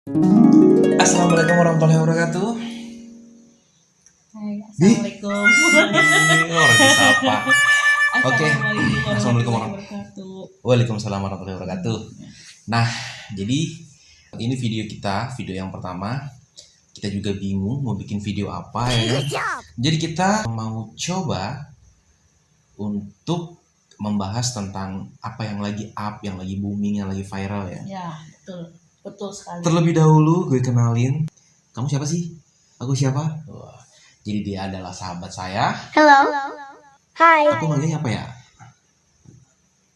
Assalamualaikum warahmatullahi wabarakatuh. Hai, assalamualaikum. Orang disapa. Oke. Assalamualaikum warahmatullahi wabarakatuh. Waalaikumsalam warahmatullahi wabarakatuh. Nah, jadi ini video yang pertama. Kita juga bingung mau bikin video apa ya. Jadi kita mau coba untuk membahas tentang apa yang lagi up, yang lagi booming, yang lagi viral ya. Ya, betul sekali. Terlebih dahulu gue kenalin, kamu siapa sih? Aku siapa? Wah, jadi dia adalah sahabat saya. Hello. Hai. Aku manggilnya apa ya?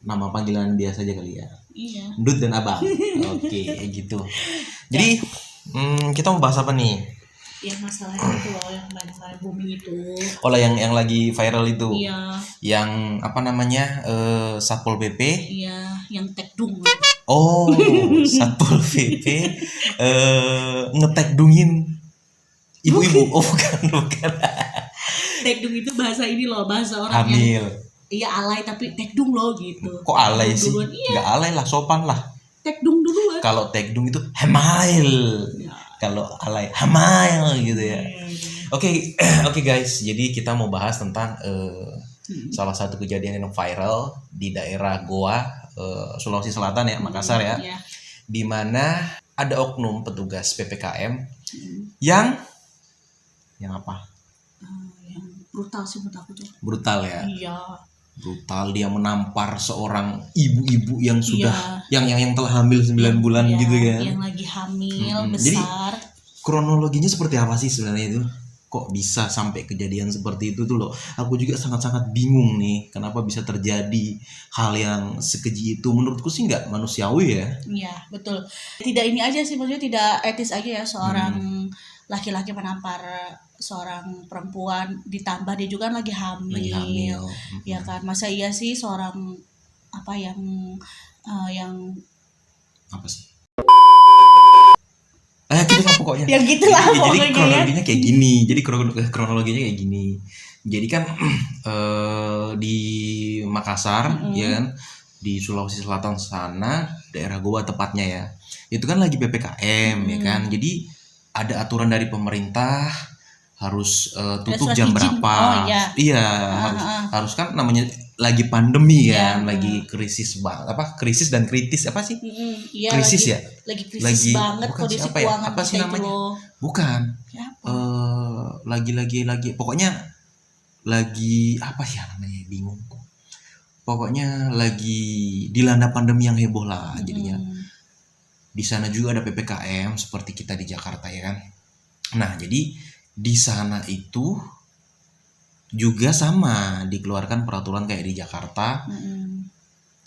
Nama panggilan dia saja kali ya. Iya. Dut dan Abang. Oke, gitu. Jadi kita mau bahas apa nih? Yang masalah itu loh, yang kemarin booming itu. Oh, yang lagi viral itu. Iya. Yang apa namanya? Satpol PP. Iya, yang tekdung. Oh, Satpol PP ngetekdungin ibu-ibu. Oh, bukan. Tekdung itu bahasa ini loh, bahasa orang Hamil. yang iya alay tapi tekdung loh gitu. Kok alay Tekdung sih? duluan. Iya, Nggak alay lah, sopan lah. tekdung duluan. Kalau tekdung itu hamil. Ya. Kalau alay hamil gitu ya. Iya. Oke guys, jadi kita mau bahas tentang salah satu kejadian yang viral di daerah Goa, Sulawesi Selatan ya, Makassar ya, Iya. di mana ada oknum petugas PPKM yang apa? Yang brutal sih menurut aku tuh. Brutal ya. Iya. Brutal, dia menampar seorang ibu-ibu yang sudah Iya. yang telah hamil 9 bulan Iya, gitu kan. yang lagi hamil Jadi, besar. kronologinya seperti apa sih sebenarnya itu? Kok bisa sampai kejadian seperti itu tuh loh? Aku juga sangat-sangat bingung nih, kenapa bisa terjadi hal yang sekeji itu. Menurutku sih nggak manusiawi ya. Iya, betul. Tidak ini aja sih, maksudnya tidak etis aja ya seorang laki-laki menampar seorang perempuan, ditambah dia juga kan lagi hamil. Lagi hamil. Ya kan, masa iya sih seorang apa yang Apa sih? Gitu lah pokoknya. yang gitulah Jadi pokoknya ya. kronologinya kayak gini. Kronologinya kayak gini. Jadi kan di Makassar, ya kan, di Sulawesi Selatan sana, daerah Goa tepatnya ya. Itu kan lagi PPKM, ya kan. Jadi ada aturan dari pemerintah harus tutup surat jam izin. berapa. Oh, iya. Iya, harus kan namanya lagi pandemi kan, Iya, lagi krisis krisis dan kritis apa sih? Iya, Krisis lagi, ya? lagi krisis Lagi banget bukan kondisi siapa ya? keuangan Apa sih kita namanya? itu loh. Bukan. Siapa? Lagi pokoknya lagi apa ya namanya, bingung kok. Pokoknya lagi dilanda pandemi yang heboh lah jadinya. Di sana juga ada PPKM seperti kita di Jakarta ya kan. Nah, jadi di sana itu juga sama dikeluarkan peraturan kayak di Jakarta.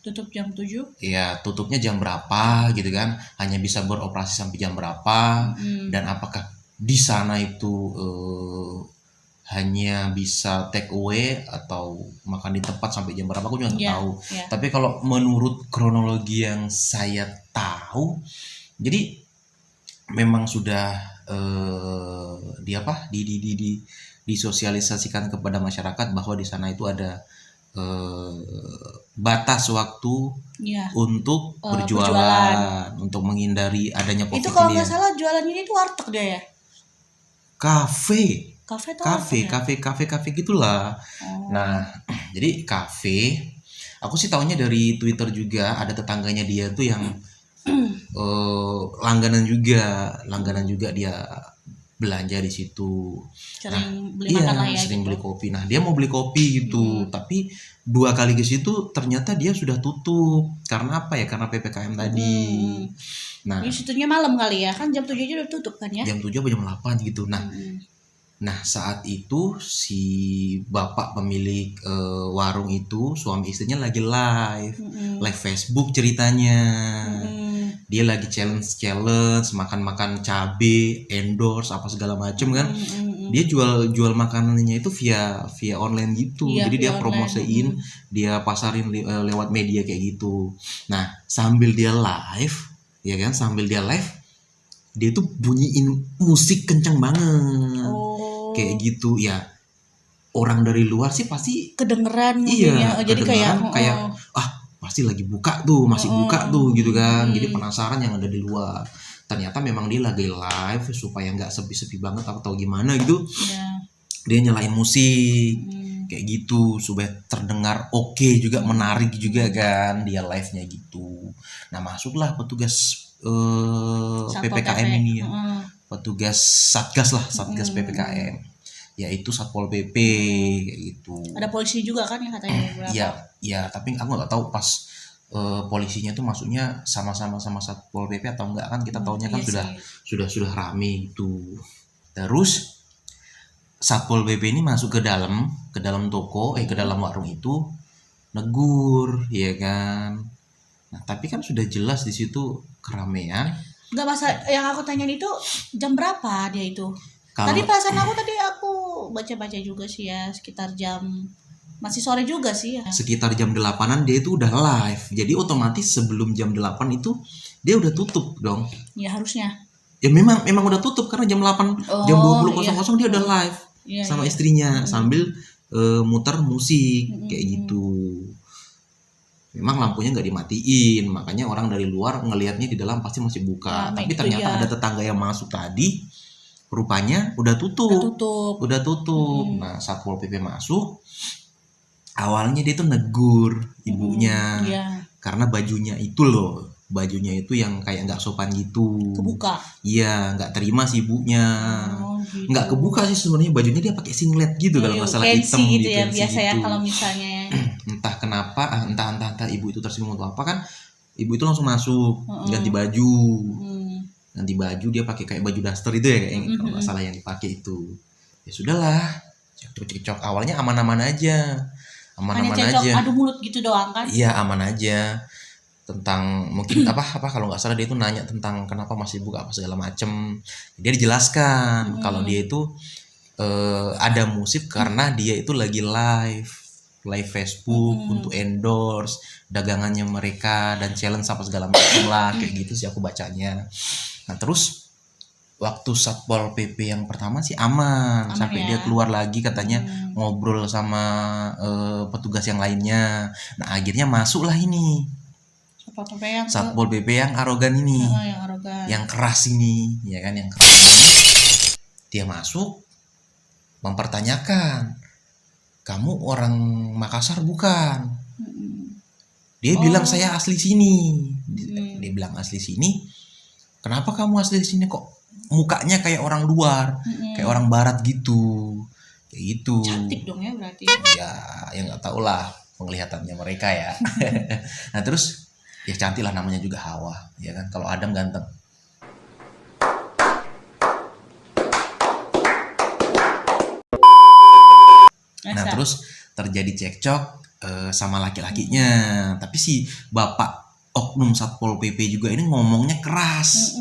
Tutup jam 7. Ya, tutupnya jam berapa gitu kan. Hanya bisa beroperasi sampai jam berapa. Dan apakah di sana itu hanya bisa take away atau makan di tempat sampai jam berapa, aku juga nggak tahu. Yeah. Tapi kalau menurut kronologi yang saya tahu, jadi memang sudah disosialisasikan kepada masyarakat bahwa di sana itu ada batas waktu untuk berjualan untuk menghindari adanya COVID itu kalau ini. nggak salah jualannya itu warteg dia ya? Kafe gitulah. Nah, jadi kafe, aku sih taunya dari Twitter juga, ada tetangganya dia tuh yang langganan juga dia belanja di situ. Sering beli makan lah ya. Sering gitu. beli kopi. Nah, dia mau beli kopi gitu, tapi 2 kali ke situ ternyata dia sudah tutup. Karena apa ya? Karena PPKM tadi. Nah, di situnya malam kali ya, kan jam 7 aja udah tutup kan ya? Jam 7 atau jam 8 gitu. Nah, saat itu si bapak pemilik warung itu, suami istrinya lagi live Facebook ceritanya. Dia lagi challenge makan cabe, endorse apa segala macem kan. Dia jual makanannya itu via online gitu. Iya, jadi dia online. promosiin, dia pasarin lewat media kayak gitu. Nah, sambil dia live, ya kan, dia tuh bunyiin musik kencang banget. Kayak gitu ya. Orang dari luar sih pasti kedengeran iya, jadi kayak pasti lagi buka tuh, masih buka tuh gitu kan. Jadi penasaran yang ada di luar. ternyata memang dia lagi live supaya nggak sepi-sepi banget atau gimana gitu, Ya. dia nyalain musik Hmm. kayak gitu supaya terdengar oke juga, menarik juga kan dia live-nya gitu. Nah masuklah petugas Satpol PPKM PP. ini ya, Heeh. petugas Satgas PPKM, yaitu Satpol PP kayak gitu. Ada polisi juga kan yang katanya beberapa. Iya, iya, tapi aku nggak tahu pas polisinya tuh masuknya sama-sama sama Satpol PP atau enggak, kan kita taunya kan Iya sudah rame gitu. Terus Satpol PP ini masuk ke dalam toko, ke dalam warung itu negur, ya kan. Nah, tapi kan sudah jelas di situ keramaian. Enggak, masa yang aku tanyain itu jam berapa dia itu? Kalau Tadi perasaan aku baca-baca juga sih ya, sekitar jam masih sore juga sih ya. sekitar jam 8-an dia itu udah live. Jadi otomatis sebelum jam 8 itu dia udah tutup dong. Ya harusnya. Ya memang udah tutup karena jam 8, jam 20.00 dia udah live Iya, sama iya. istrinya sambil muter musik kayak gitu. Memang lampunya nggak dimatiin, makanya orang dari luar ngelihatnya di dalam pasti masih buka. Rame Tapi gitu ternyata ya. ada tetangga yang masuk tadi, rupanya udah tutup. Udah tutup. Nah, Satpol PP masuk, awalnya dia tuh negur ibunya Iya, karena bajunya itu yang kayak nggak sopan gitu. kebuka. Iya, nggak terima si ibunya. Oh, gitu. Nggak kebuka sih sebenarnya, bajunya dia pakai singlet gitu kalau nggak salah, hitam Fancy gitu gitu, ya fancy biasa ya gitu. kalau misalnya. Entah kenapa, entah ibu itu tersinggung atau apa kan, ibu itu langsung masuk ganti baju. Hmm. Ganti baju, dia pakai kayak baju daster itu ya kayaknya, kalau nggak salah yang dipakai itu. Ya sudahlah, cekcok awalnya aman-aman aja, Hanya cocok adu mulut gitu doang kan? Iya, aman aja. Tentang mungkin apa kalau nggak salah dia itu nanya tentang kenapa masih buka apa segala macem. Dia dijelaskan kalau dia itu ada musik karena dia itu lagi live Facebook untuk endorse dagangannya mereka dan challenge apa segala macam lah, kayak gitu sih aku bacanya. Nah terus waktu Satpol PP yang pertama sih aman sampai ya. dia keluar lagi katanya ngobrol sama petugas yang lainnya. Nah akhirnya masuklah ini Satpol PP yang arogan ini, yang arogan, yang keras ini, ya kan, yang keras ini. Dia masuk mempertanyakan, kamu orang Makassar bukan? Dia bilang saya asli sini. Dia bilang asli sini. Kenapa kamu asli sini kok mukanya kayak orang luar, kayak orang barat gitu, kayak gitu. Cantik dong ya berarti. Ya nggak tahu lah penglihatannya mereka ya. Nah terus ya cantik lah, namanya juga Hawa, ya kan. Kalau Adam ganteng. Nah terus terjadi cekcok sama laki-lakinya, tapi si bapak oknum Satpol PP juga ini ngomongnya keras,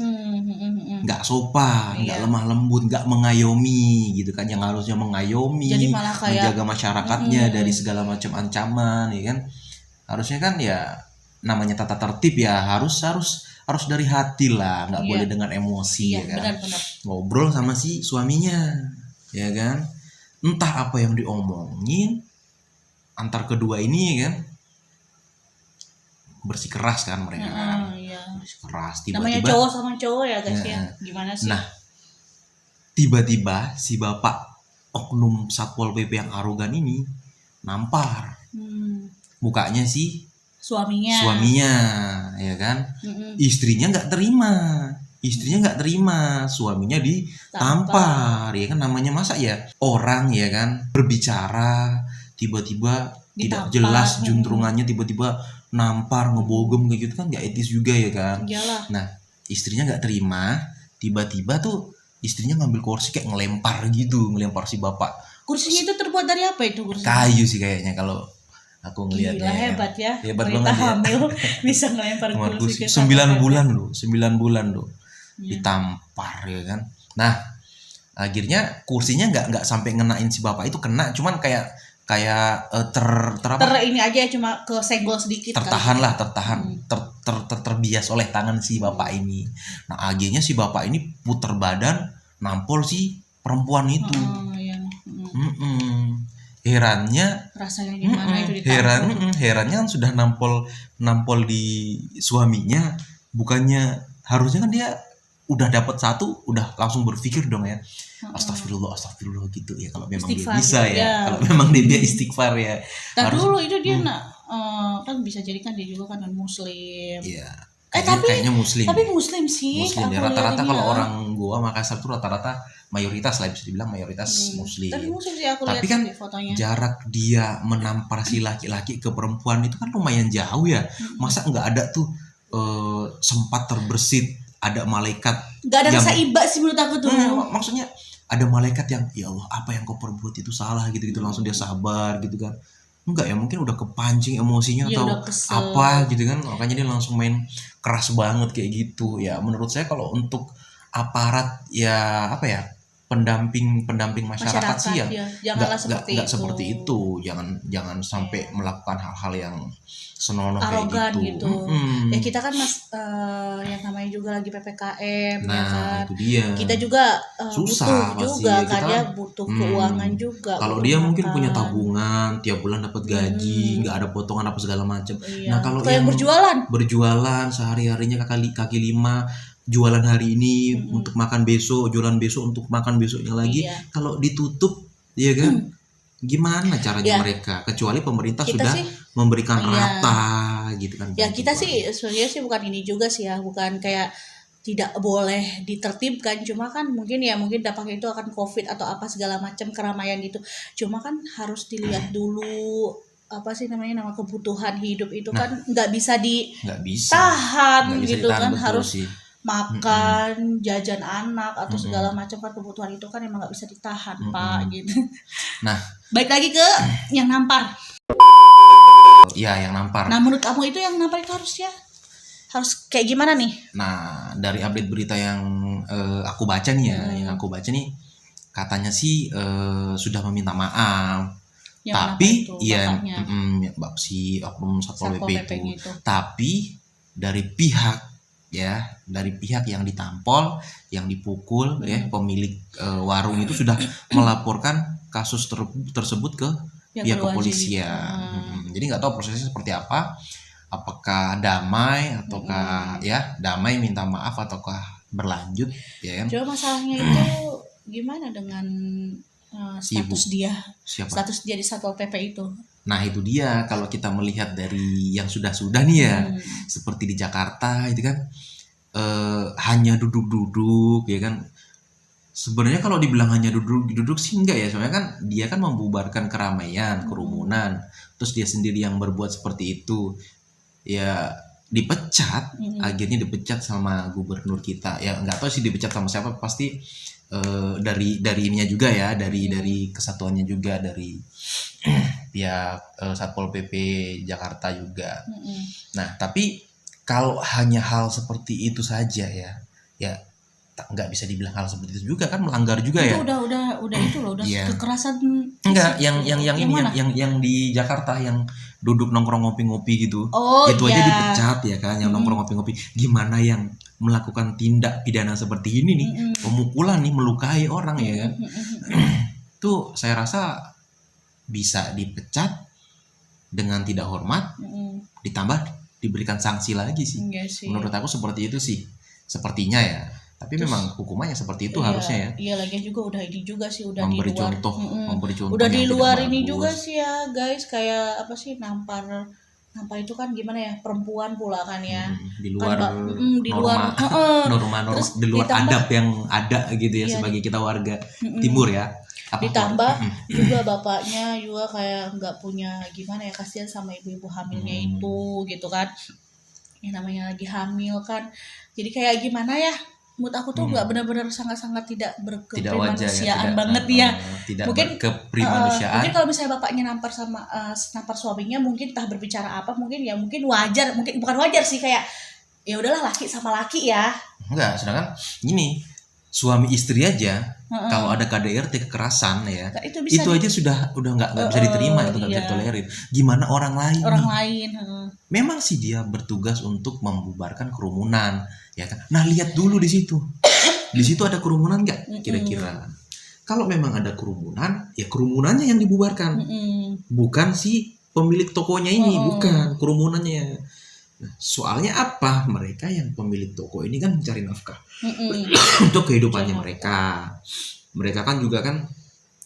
nggak sopan, nggak lemah lembut, nggak mengayomi gitu kan, yang harusnya mengayomi, jadi malah kayak menjaga masyarakatnya dari segala macam ancaman, ya kan. Harusnya kan ya namanya tata tertib ya harus dari hati lah, nggak boleh dengan emosi, ya kan. Benar. Ngobrol sama si suaminya, ya kan. Entah apa yang diomongin antar kedua ini, ya kan. Bersikeras kan mereka kan. Bersikeras tiba-tiba. Namanya cowok sama cowok ya guys ya. Gimana sih? Nah, tiba-tiba si bapak oknum Satpol PP yang arogan ini nampar mukanya si suaminya, ya kan. Istrinya nggak terima, suaminya ditampar, ya kan. Namanya masa ya orang, ya kan, berbicara tiba-tiba tidak jelas juntrungannya, tiba-tiba nampar, ngebogem kayak gitu kan nggak etis juga, ya kan. Iyalah. Nah istrinya nggak terima, tiba-tiba tuh istrinya ngambil kursi kayak ngelempar si bapak. Kursinya itu terbuat dari apa itu kursinya? Kayu sih kayaknya kalau aku ngelihatnya. Gila, hebat ya. Hebat wanita banget hamil bisa ngelempar kursi ke 9 bulan loh. Ditampar, ya kan. Nah akhirnya kursinya nggak sampai ngenain si bapak itu, kena cuman kayak ini aja cuma kesenggol sedikit, terbias oleh tangan si bapak ini. Nah akhirnya si bapak ini puter badan nampol si perempuan itu. Herannya rasanya gimana itu ditampol. Herannya kan sudah nampol di suaminya, bukannya harusnya kan dia udah dapat satu udah langsung berpikir dong ya, astagfirullah gitu ya, kalau memang Istighfar dia bisa gitu, ya, ya. kalau memang dia istighfar ya. Nah Harus- dulu itu dia kan bisa jadi kan dia juga kan non muslim. Iya. Tapi Muslim. tapi muslim sih. Muslim ya, aku rata-rata lihat kalau ini, orang Goa Makassar tuh rata-rata mayoritas lah, bisa dibilang mayoritas muslim. Tapi muslim sih aku Tapi lihat kan di fotonya. jarak dia menampar si laki-laki ke perempuan itu kan lumayan jauh ya. Masa nggak ada tuh sempat terbersit ada malaikat Gak ada yang- rasa iba sih menurut aku tuh. maksudnya ada malaikat yang ya Allah apa yang kau perbuat itu salah gitu langsung dia sabar gitu kan. Enggak ya, mungkin udah kepancing emosinya Dia atau udah kesel. apa gitu kan, makanya dia langsung main keras banget kayak gitu ya. Menurut saya kalau untuk aparat ya apa ya, pendamping masyarakat sih ya janganlah seperti nggak itu. seperti itu, jangan sampai melakukan hal-hal yang senonoh kayak Arogan gitu. gitu. Ya kita kan yang namanya juga lagi PPKM ya Nah kan. itu dia. Kita juga Susah butuh pasti. juga kan Kita ya, butuh keuangan juga. Kalau butuh dia mungkin makan. punya tabungan tiap bulan dapat gaji, nggak ada potongan apa segala macam. Iya. Nah kalau yang berjualan sehari-harinya kaki lima, jualan hari ini untuk makan besok, jualan besok untuk makan besoknya lagi. Iya. Kalau ditutup, ya kan? Gimana caranya Ya. mereka? Kecuali pemerintah Kita sudah sih, memberikan iya. rata, gitu kan? ya kita sih sebenarnya sih bukan ini juga sih ya, bukan kayak tidak boleh ditertibkan, cuma kan mungkin dampaknya itu akan COVID atau apa segala macam keramaian gitu. Cuma kan harus dilihat dulu apa sih namanya, nama kebutuhan hidup itu kan nggak bisa nggak bisa ditahan bisa gitu ditahan, kan, betul harus sih. makan, jajan anak atau segala macam kan, kebutuhan itu kan emang nggak bisa ditahan Pak gitu. Nah, Baik lagi ke yang nampar. ya yang nampar. Nah menurut kamu itu yang nampar itu harus kayak gimana nih? Nah, dari update berita yang aku baca nih ya, katanya sih sudah meminta maaf. Yang Tapi kenapa itu, ya bapaknya? si oknum Satpol Satpol PP PP itu. gitu. Tapi dari pihak yang ditampol, yang dipukul ya, pemilik warung itu sudah melaporkan kasus tersebut ke pihak kepolisian. Jadi nggak tahu prosesnya seperti apa. Apakah damai ataukah damai minta maaf ataukah berlanjut ya kan? Cuma masalahnya itu gimana dengan status dia? Siapa? Status dia di Satpol PP itu. Nah itu dia, kalau kita melihat dari yang sudah nih ya, seperti di Jakarta itu kan hanya duduk-duduk ya kan. Sebenarnya kalau dibilang hanya duduk sih enggak ya, soalnya kan dia kan membubarkan keramaian, kerumunan, terus dia sendiri yang berbuat seperti itu, ya dipecat, akhirnya dipecat sama gubernur kita. Ya nggak tahu sih dipecat sama siapa, pasti dari ininya juga ya, dari kesatuannya juga, dari pihak Satpol PP Jakarta juga. Nah tapi kalau hanya hal seperti itu saja ya nggak bisa dibilang hal seperti itu juga kan, melanggar juga itu ya. udah itu loh, udah kekerasan. Enggak, yang mana? yang di Jakarta yang duduk nongkrong ngopi-ngopi gitu. Oh, itu aja iya. dipecat ya kan, yang nongkrong ngopi-ngopi. Gimana yang melakukan tindak pidana seperti ini nih, pemukulan nih, melukai orang ya kan. Itu saya rasa bisa dipecat dengan tidak hormat, ditambah diberikan sanksi lagi sih. Iya sih. Menurut aku seperti itu sih, sepertinya ya. Tapi memang hukumannya seperti itu harusnya ya. Iya, lagi juga udah ini juga sih, udah Memberi di luar. memberi contoh Udah di yang tidak luar ini bagus. juga sih ya guys, kayak apa sih, nampar itu kan gimana ya, perempuan pula kan ya. Di luar di luar norma Terus di luar ditambah- adab yang ada gitu ya, Iya, sebagai kita warga timur ya. ditambah juga bapaknya juga kayak nggak punya gimana ya, kasihan sama ibu-ibu hamilnya itu gitu kan, yang namanya lagi hamil kan, jadi kayak gimana ya, menurut aku tuh nggak benar-benar sangat-sangat tidak tidak wajar berkemanusiaan ya, banget ya. tidak Mungkin berkemanusiaan. mungkin kalau misalnya bapaknya nampar suaminya, mungkin entah berbicara apa, mungkin wajar, mungkin bukan wajar sih, kayak ya udahlah, laki sama laki ya. Enggak, sedangkan ini suami istri aja kalau ada KDRT kekerasan ya, itu bisa itu aja udah nggak bisa diterima, itu nggak bisa iya. ditolerir. Gimana orang lain nih? Memang sih dia bertugas untuk membubarkan kerumunan ya kan. Nah lihat dulu di situ ada kerumunan nggak kira-kira. Kalau memang ada kerumunan, ya kerumunannya yang dibubarkan, bukan si pemilik tokonya ini, bukan kerumunannya. Soalnya apa? Mereka yang pemilik toko ini kan mencari nafkah Mm-mm. untuk kehidupannya Jangan. mereka. Mereka kan juga kan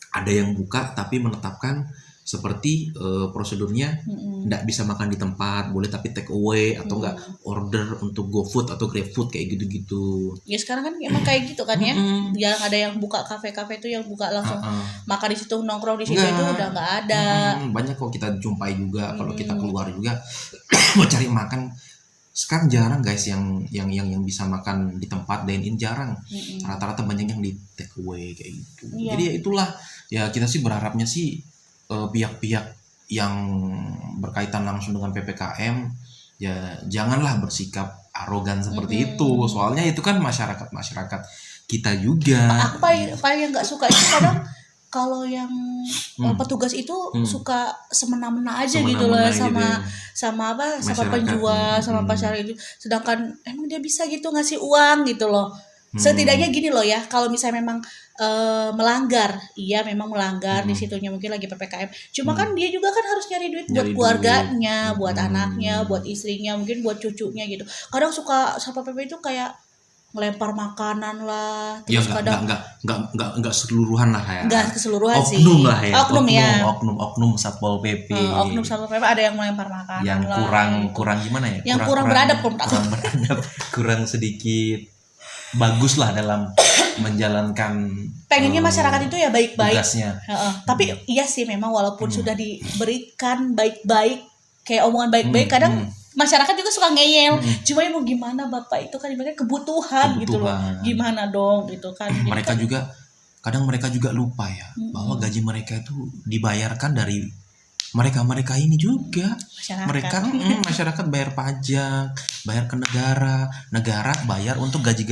ada yang buka tapi menetapkan seperti prosedurnya Mm-mm. nggak bisa makan di tempat, boleh tapi take away atau nggak order untuk GoFood atau GrabFood kayak gitu-gitu. Ya sekarang kan emang kayak gitu kan ya. Mm-mm. Yang ada yang buka kafe-kafe itu yang buka langsung Uh-uh. makan di situ, nongkrong di situ itu Enggak. udah nggak ada. Banyak kok kita jumpai juga kalau kita keluar juga mau cari makan. Sekarang jarang guys yang bisa makan di tempat dine in, jarang. Rata-rata banyak yang di take away kayak gitu. Iya. Jadi ya itulah, ya kita sih berharapnya sih pihak-pihak yang berkaitan langsung dengan PPKM ya janganlah bersikap arogan seperti itu. Soalnya itu kan masyarakat kita juga. Aku paling yang nggak suka itu kadang kalau yang petugas itu suka semena-mena aja gitu loh Semena-mena sama Masyarakat. sama penjual sama pasar itu, sedangkan emang dia bisa gitu ngasih uang gitu loh. Setidaknya gini loh ya, kalau misalnya memang melanggar, iya memang melanggar di situnya mungkin lagi PPKM. Cuma kan dia juga kan harus nyari duit buat Nyari keluarganya, buat anaknya, buat istrinya, mungkin buat cucunya gitu. Kadang suka Satpol PP itu kayak ngelempar makanan lah, Ya terus kadang enggak keseluruhan lah ya. enggak keseluruhan sih. Oknum lah ya. Oknum Satpol PP. Oknum Satpol PP ada yang melempar makanan Yang lah. kurang gimana ya? Yang kurang beradab, kurang sedikit bagus lah dalam menjalankan pengennya masyarakat itu ya baik-baik. tugasnya. Tapi iya sih memang walaupun sudah diberikan baik-baik kayak omongan baik-baik, kadang masyarakat juga suka ngeyel. Cuma ya mau gimana Bapak, itu kan ibaratnya kebutuhan gitu loh. Gimana dong gitu kan. Jadi Mereka juga lupa ya bahwa gaji mereka itu dibayarkan dari mereka ini juga. Masyarakat bayar pajak, bayar ke negara bayar untuk gaji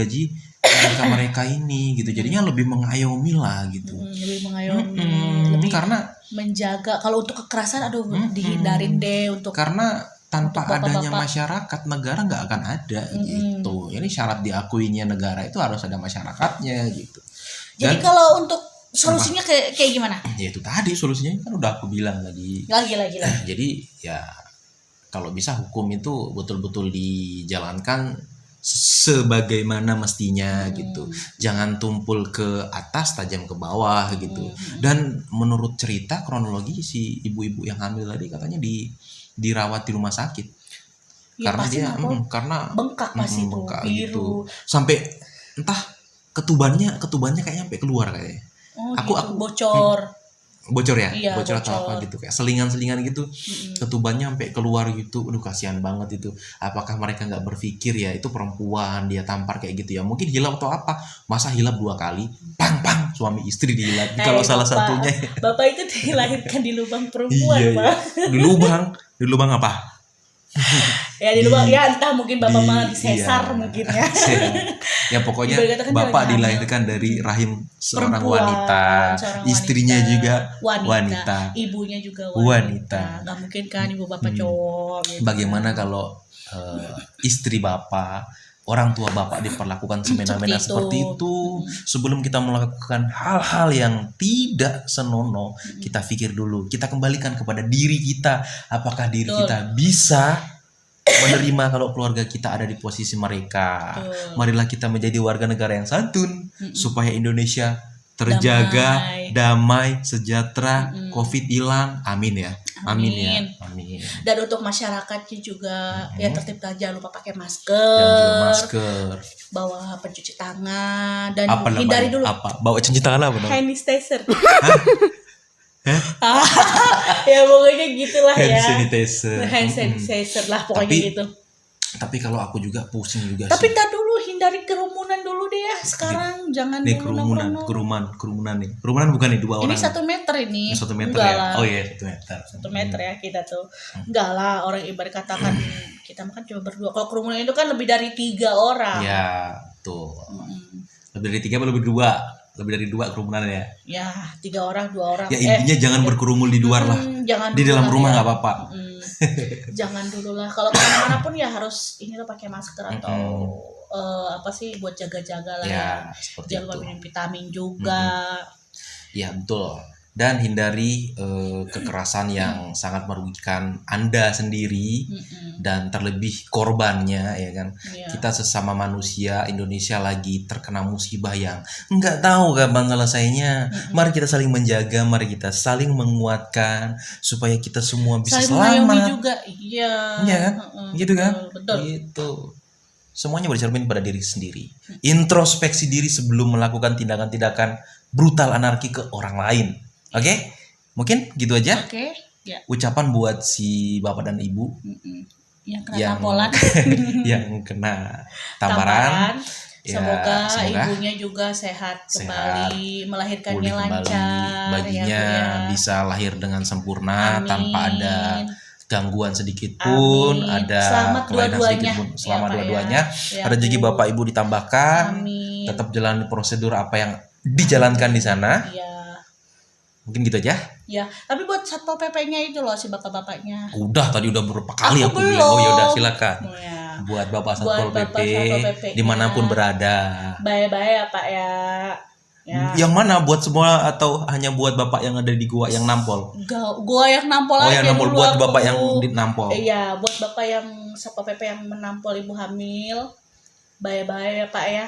mereka ini gitu. Jadinya lebih mengayomi lah gitu. Lebih mengayomi, lebih karena menjaga. Kalau untuk kekerasan aduh dihindarin deh untuk. Karena tanpa untuk adanya bapak-bapak. Masyarakat, negara nggak akan ada gitu. Ini syarat diakuinya negara itu harus ada masyarakatnya gitu. Jadi kalau untuk solusinya kayak gimana? Ya itu tadi solusinya kan udah aku bilang tadi. Lagi. Jadi ya kalau bisa hukum itu betul-betul dijalankan sebagaimana mestinya gitu. Jangan tumpul ke atas tajam ke bawah gitu. Dan menurut cerita kronologi si ibu-ibu yang hamil tadi katanya dirawat di rumah sakit. Ya, Karena dia karena bengkak pasti itu bengkak biru. gitu. Sampai entah ketubannya kayaknya sampai keluar kayaknya. Aku bocor ya, Iya, bocor atau apa gitu, kayak selingan gitu. Ketubannya sampai keluar gitu. Aduh kasihan banget itu. Apakah mereka nggak berpikir ya itu perempuan, dia tampar kayak gitu ya, mungkin hilap atau apa, masa hilap 2 kali, pang suami istri dihilap. Kalau salah satunya Bapak itu dilahirkan di lubang perempuan. iya. Di lubang apa? Ya di lubang ya, entah mungkin Bapak malah disesar mungkin ya. Ya pokoknya Kan Bapak dilahirkan dari rahim seorang wanita, istrinya juga wanita, ibunya juga wanita. Gak mungkin kan ibu Bapak cowok gitu. Bagaimana kalau istri Bapak, orang tua Bapak diperlakukan semena-mena seperti itu? Sebelum kita melakukan hal-hal yang tidak senonoh, kita pikir dulu, kita kembalikan kepada diri kita, apakah diri kita bisa menerima kalau keluarga kita ada di posisi mereka. Marilah kita menjadi warga negara yang santun supaya Indonesia terjaga, damai, sejahtera, Covid hilang. Amin ya. Amin. Dan untuk masyarakatnya juga ya tertib, jangan lupa pakai Jangan lupa masker, bawa pencuci tangan, dan apa hindari dulu bawa cuci tangan apa dong? hand sanitizer. Ya pokoknya gitulah ya. Hand sanitizer lah pokoknya gitu. Tapi kalau aku juga pusing juga Tapi sih. tak dulu hindari kerumunan dulu deh ya. Sekarang jangan Nih dulu kerumunan nih. Kerumunan bukan nih 2 orang. Ini 1 meter ini. 1 meter enggak ya. Lah. Oh iya 1 meter. 1 meter ya kita tuh. Enggak lah, orang ibarat katakan kita makan cuma berdua. Kalau kerumunan itu kan lebih dari 3 orang. Ya, tuh. Lebih dari 3 atau lebih 2? Lebih dari 2 kerumunan ya. Ya, 3 orang, 2 orang. Ya intinya jangan berkerumun di luar lah. Jangan di dalam rumah nggak apa-apa. Jangan dulu lah. Kalau kemana-mana pun ya harus inilah pakai masker atau apa sih buat jaga-jaga lah ya. Seperti Jangan lupa minum vitamin juga. Ya betul. dan hindari kekerasan yang sangat merugikan Anda sendiri dan terlebih korbannya, ya kan. Iya. Kita sesama manusia, Indonesia lagi terkena musibah yang nggak tahu kapan selesainya. Mari kita saling menjaga, mari kita saling menguatkan supaya kita semua bisa Saling mengayomi selamat. juga. Iya. Iya kan? Gitu kan? Betul. Gitu. Semuanya bercermin pada diri sendiri. Introspeksi diri sebelum melakukan tindakan-tindakan brutal anarki ke orang lain. Oke? Mungkin gitu aja. Oke. Ya. Ucapan buat si bapak dan ibu Yang kena yang tampolan. yang kena tamparan. Ya, Semoga semoga ibunya juga sehat kembali, melahirkannya pulih kembali, lancar, bayinya ya, Bu, ya. bisa lahir dengan sempurna Amin. tanpa ada gangguan sedikit pun, Amin. ada Selamat kelainan sedikit dua-duanya, pun. ya, Selamat Pak, dua-duanya. ya. Ada rezeki Bu. bapak ibu ditambahkan. Amin. Tetap jalani prosedur apa yang dijalankan di sana. Iya. Mungkin gitu aja. Ya, tapi buat Satpol PP-nya itu loh, si bapak-bapaknya. Udah tadi udah beberapa kali Aku aku bilang. Oh ya udah belum. silakan. Oh, ya. Buat Bapak Satpol Buat PP, Bapak Satpol PP-nya. dimanapun berada. Bye-bye ya, Pak ya. Ya. Yang mana, buat semua atau hanya buat bapak yang ada di gua yang nampol? Gua yang nampol Oh aja yang nampol, dulu buat aku. bapak yang dinampol. Iya, buat bapak yang Satpol PP yang menampol ibu hamil. Bye-bye ya, Pak ya.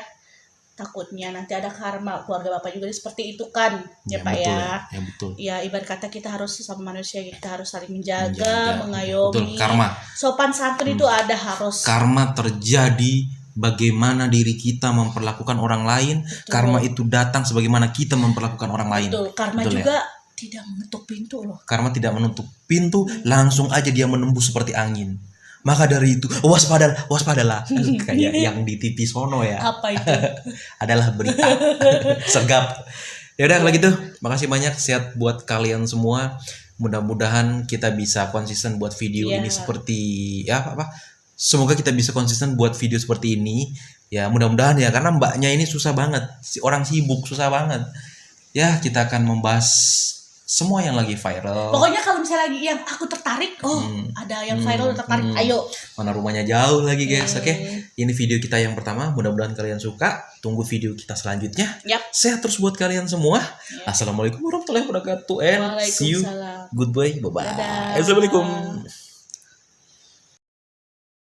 Takutnya nanti ada karma keluarga bapak juga seperti itu kan, ya, Pak betul, ya. ya betul. Ya, ibarat kata kita harus sesama manusia, kita harus saling menjaga, Menjaga. mengayomi. Betul, karma. Sopan santun itu ada harus. Karma terjadi bagaimana diri kita memperlakukan orang lain. Betul. Karma itu datang sebagaimana kita memperlakukan orang lain. Betul, karma Betul, juga tidak menutup pintu loh. Karma tidak menutup pintu, langsung aja dia menembus seperti angin. Maka dari itu, waspadalah. Kayak yang di TV sono ya. Apa itu? Adalah berita sergap. Ya udah kalau gitu, makasih banyak, sehat buat kalian semua. Mudah-mudahan kita bisa konsisten buat video Iya. ini seperti ya apa? Semoga kita bisa konsisten buat video seperti ini. Ya mudah-mudahan ya, karena mbaknya ini susah banget. Si orang sibuk susah banget. Ya kita akan membahas semua yang lagi viral. Pokoknya kalau misalnya lagi yang aku tertarik, ada yang viral tertarik, ayo. Mana rumahnya jauh lagi guys. Hmm. Oke. Ini video kita yang pertama. Mudah-mudahan kalian suka. Tunggu video kita selanjutnya. Yap. Sehat terus buat kalian semua. Assalamualaikum warahmatullahi wabarakatuh. And see you. Waalaikumsalam. Goodbye. Bye-bye. Dadah. Assalamualaikum.